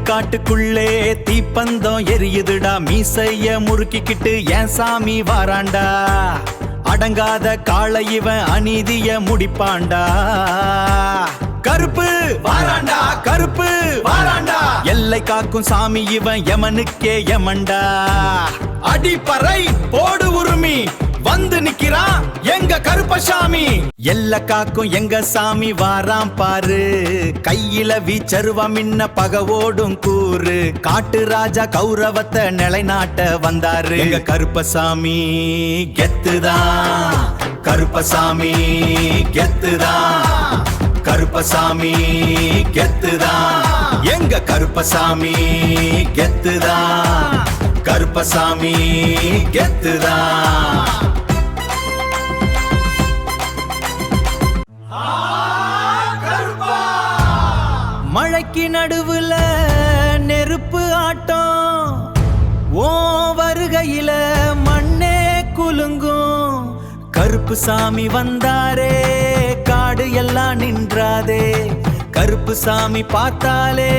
காட்டுக்குள்ளே தீப்பந்தம் எரியுதுடா, மீசைய முறுக்கிக்கிட்டு ஏன் சாமி வாராண்டா. அடங்காத காளை இவன் அநீதிய முடிப்பாண்டா. கருப்பு வாராண்டா, கருப்பு வாராண்டா, எல்லை காக்கும் சாமி இவன் யமனுக்கே யமண்டா. அடிப்பறை போடு உரிமை வந்து நிக்கிறான் எங்க கருப்பசாமி. எல்ல காக்கும் எங்க சாமி வாராம் பாரு, கையில வீச்சருவா மின்ன பகவோடும் கூறு. காட்டு ராஜா கௌரவத்தை நிலைநாட்ட வந்தாரு எங்க கருப்பசாமி. கெத்துதான் கருப்பசாமி, கெத்துதான் கருப்பசாமி, கெத்துதான் எங்க கருப்பசாமி. கெத்துதான் கருப்பசாமி, கெத்துதான். மழைக்கு நடுவுல நெருப்பு ஆட்டம், ஓ வருகையில மண்ணே குலுங்கும். கருப்பு சாமி வந்தாரே காடு எல்லாம் நின்றாதே. கருப்பு சாமி பார்த்தாலே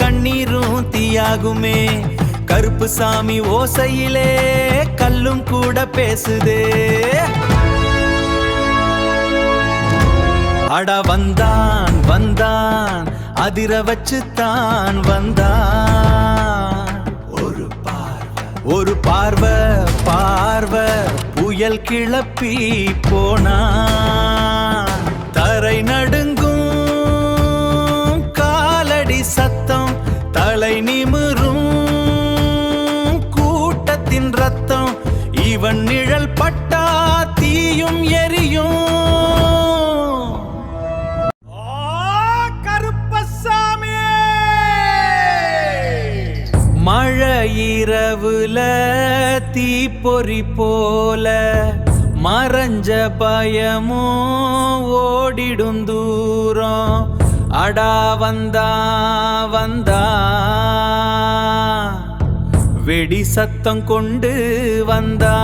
கண்ணீரும் தீயாகுமே. கருப்பு சாமி ஓசையிலே கல்லும் கூட பேசுதே. அட வந்தான் வந்தான் அதிர வச்சுத்தான் வந்தான். ஒரு பார்வை பார்வை புயல் கிளப்பி போனா. தரை நடுங்கும் காலடி சத்தம், தலை நிமிரும் கூட்டத்தின் ரத்தம். இவன் நிழல் பட்டா தீயும் எரியும். மழை இரவுல தீப்பொறி போல மறைஞ்ச பயமும் ஓடிடும் தூரம். அடா வந்தா வந்தா வெடி சத்தம் கொண்டு வந்தா.